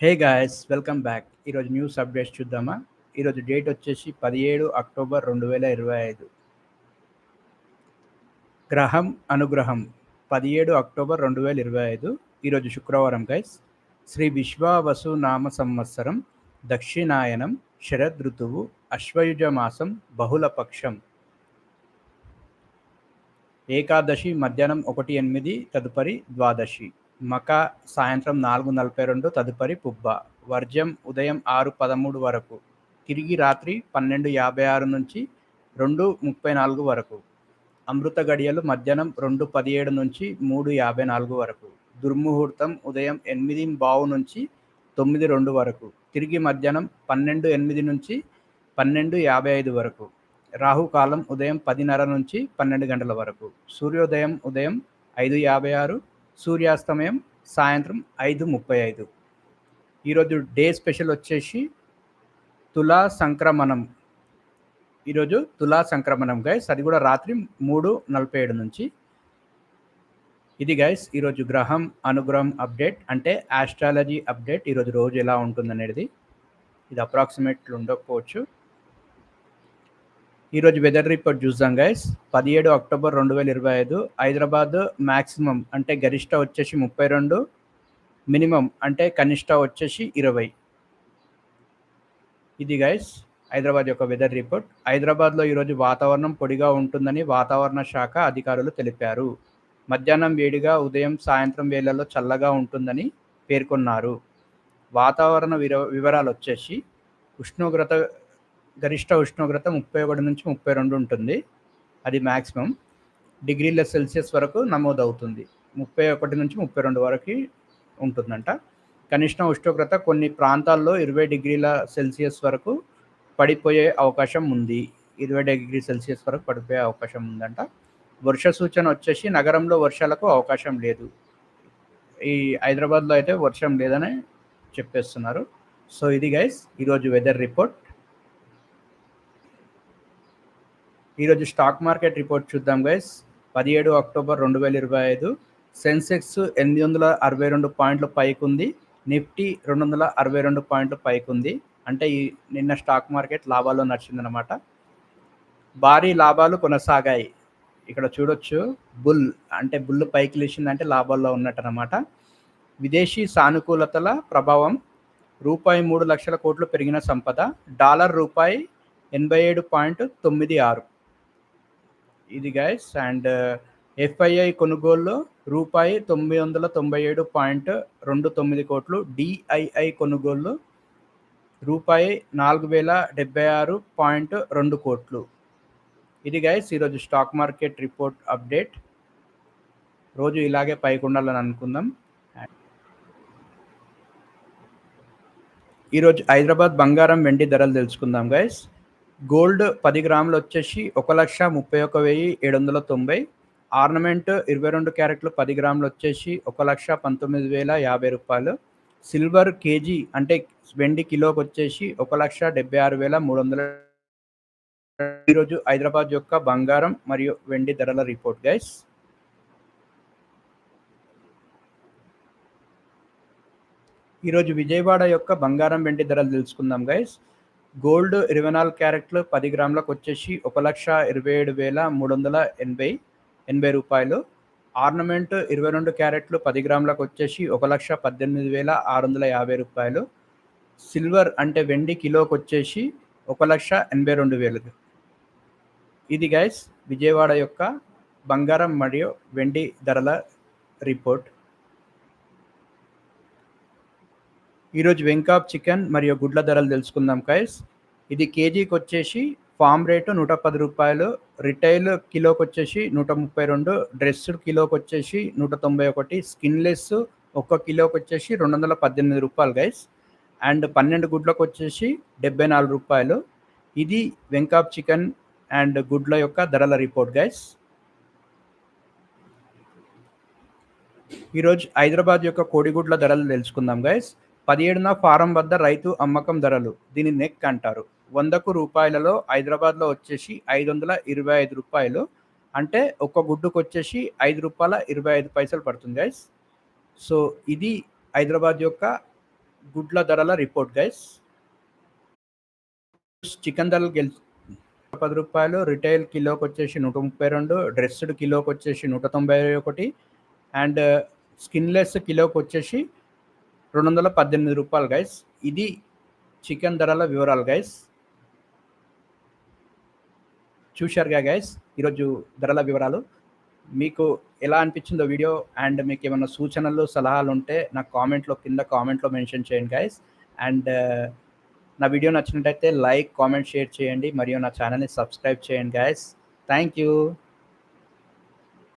Hey guys, welcome back. ఈరోజు news updates చూద్దామా. ఈరోజు డేట్ వచ్చేసి 17 అక్టోబర్ 2025. గ్రహం అనుగ్రహం 17 అక్టోబర్ 2025. ఈరోజు శుక్రవారం గైస్. శ్రీ విశ్వావసు నామ సంవత్సరం, దక్షిణాయనం, శరద్ ఋతువు, అశ్వయుజ మాసం, బహుళపక్షం. ఏకాదశి మధ్యాహ్నం 1:08, తదుపరి ద్వాదశి. మక సాయంత్రం 4:42, తదుపరి పుబ్బ. వర్జం ఉదయం 6:13 వరకు, తిరిగి రాత్రి 12:56 నుంచి 2:34 వరకు. అమృత గడియలు మధ్యాహ్నం 2:17 నుంచి 3:54 వరకు. దుర్ముహూర్తం ఉదయం 8:15 నుంచి 9:02 వరకు, తిరిగి మధ్యాహ్నం 12:08 నుంచి 12:55 వరకు. రాహుకాలం ఉదయం 10:30 నుంచి 12 గంటల వరకు. సూర్యోదయం ఉదయం 5:56, సూర్యాస్తమయం సాయంత్రం 5:35. ఈరోజు డే స్పెషల్ వచ్చేసి తులా సంక్రమణం. ఈరోజు తులా సంక్రమణం గైస్, అది కూడా రాత్రి 3:47 నుంచి. ఇది గైస్ ఈరోజు గ్రహం అనుగ్రహం అప్డేట్, అంటే ఆస్ట్రాలజీ అప్డేట్. ఈరోజు రోజు ఎలా ఉంటుందనేది ఇది అప్రాక్సిమేట్లు ఉండకపోవచ్చు. ఈరోజు వెదర్ రిపోర్ట్ చూద్దాం గైస్. 17 అక్టోబర్ 2025. హైదరాబాద్ మ్యాక్సిమం అంటే గరిష్ట వచ్చేసి 32, మినిమం అంటే కనిష్ట వచ్చేసి 20. ఇది గైస్ హైదరాబాద్ యొక్క వెదర్ రిపోర్ట్. హైదరాబాద్లో ఈరోజు వాతావరణం పొడిగా ఉంటుందని వాతావరణ శాఖ అధికారులు తెలిపారు. మధ్యాహ్నం వేడిగా, ఉదయం సాయంత్రం వేళల్లో చల్లగా ఉంటుందని పేర్కొన్నారు. వాతావరణ వివరాలు వచ్చేసి గరిష్ట ఉష్ణోగ్రత 31 నుంచి 32 ఉంటుంది. అది మ్యాక్సిమం డిగ్రీల సెల్సియస్ వరకు నమోదవుతుంది. 31 నుంచి 32 వరకు ఉంటుందంట. కనిష్ట ఉష్ణోగ్రత కొన్ని ప్రాంతాల్లో 20 డిగ్రీల సెల్సియస్ వరకు పడిపోయే అవకాశం ఉంది. 20 డిగ్రీ సెల్సియస్ వరకు పడిపోయే అవకాశం ఉందంట. వర్ష సూచన వచ్చేసి నగరంలో వర్షాలకు అవకాశం లేదు. ఈ హైదరాబాద్లో అయితే వర్షం లేదని చెప్పేస్తున్నారు. సో ఇది గైస్ ఈరోజు వెదర్ రిపోర్ట్. ఈరోజు స్టాక్ మార్కెట్ రిపోర్ట్ చూద్దాం గైస్. 17 అక్టోబర్ 2025. సెన్సెక్స్ 862 పాయింట్లు పైకుంది. నిఫ్టీ 262 పాయింట్లు పైకుంది. అంటే నిన్న స్టాక్ మార్కెట్ లాభాల్లో నడిచిందనమాట. భారీ లాభాలు కొనసాగాయి. ఇక్కడ చూడొచ్చు, బుల్ పైకి లేచిందంటే లాభాల్లో ఉన్నట్టనమాట. విదేశీ సానుకూలతల ప్రభావం. రూపాయి 3 లక్షల కోట్లు పెరిగిన సంపద. డాలర్ రూపాయి 87.96. ఇది గైస్. అండ్ ఎఫ్ఐఐ కొనుగోలు రూపాయి 997.29 కోట్లు. డిఐఐ కొనుగోలు రూపాయి 4076.2 కోట్లు. ఇది గైస్ ఈరోజు స్టాక్ మార్కెట్ రిపోర్ట్ అప్డేట్. రోజు ఇలాగే పైకి ఉండాలని అనుకుందాం. ఈరోజు హైదరాబాద్ బంగారం వెండి ధరలు తెలుసుకుందాం గైస్. గోల్డ్ 10 గ్రాములు వచ్చేసి 1,31,790. ఆర్నమెంట్ 22 క్యారెట్లు 10 గ్రాములు వచ్చేసి 1,19,050 రూపాయలు. సిల్వర్ కేజీ అంటే వెండి కిలోకి వచ్చేసి 1,76,300. ఈరోజు హైదరాబాద్ యొక్క బంగారం మరియు వెండి ధరల రిపోర్ట్ గైస్. ఈరోజు విజయవాడ యొక్క బంగారం వెండి ధరలు తెలుసుకుందాం గైస్. గోల్డ్ 24 క్యారెట్లు 10 గ్రాములకు వచ్చేసి 1,27,380 రూపాయలు. ఆర్నమెంట్ 22 క్యారెట్లు 10 గ్రాములకు వచ్చేసి 1,18,650 రూపాయలు. సిల్వర్ అంటే వెండి కిలోకి వచ్చేసి 1,82,000. ఇది గైస్ విజయవాడ యొక్క బంగారం మరియు వెండి ధరల రిపోర్ట్. ఈరోజు వెంకాప్ చికెన్ మరియు గుడ్ల ధరలు తెలుసుకుందాం గైస్. ఇది కేజీకి వచ్చేసి ఫామ్ రేటు 110 రూపాయలు. రిటైల్ కిలోకి వచ్చేసి 132. డ్రెస్డ్ కిలోకి వచ్చేసి 191. స్కిన్లెస్ 1 కిలోకి వచ్చేసి 218 రూపాయలు గైస్. అండ్ 12 గుడ్లకు వచ్చేసి 74 రూపాయలు. ఇది వెంకాప్ చికెన్ అండ్ గుడ్ల యొక్క ధరల రిపోర్ట్ గైస్. ఈరోజు హైదరాబాద్ యొక్క కోడిగుడ్ల ధరలు తెలుసుకుందాం గైస్. 17న ఫారం వద్ద రైతు అమ్మకం ధరలు, దీని నెక్ అంటారు. 100 రూపాయలలో హైదరాబాద్లో వచ్చేసి 525 రూపాయలు. అంటే ఒక గుడ్డుకు వచ్చేసి 5 రూపాయల 25 పైసలు పడుతుంది గైస్. సో ఇది హైదరాబాద్ యొక్క గుడ్ల ధరల రిపోర్ట్ గైస్. చికెన్ ధరలు ₹10, రిటైల్ కిలోకి వచ్చేసి 132, డ్రెస్డ్ కిలోకి వచ్చేసి 191 అండ్ స్కిన్లెస్ కిలోకి వచ్చేసి ₹218 గైస్. ఇది చికెన్ ధరల వివరాలు గైస్. చూశారుగా గైస్ ఈరోజు ధరల వివరాలు. మీకు ఎలా అనిపించిందో వీడియో అండ్ మీకు ఏమైనా సూచనలు సలహాలు ఉంటే నాకు కింద కామెంట్లో మెన్షన్ చేయండి గైస్. అండ్ నా వీడియో నచ్చినట్టయితే లైక్, కామెంట్, షేర్ చేయండి మరియు నా ఛానల్ని సబ్స్క్రైబ్ చేయండి గైస్. Thank you.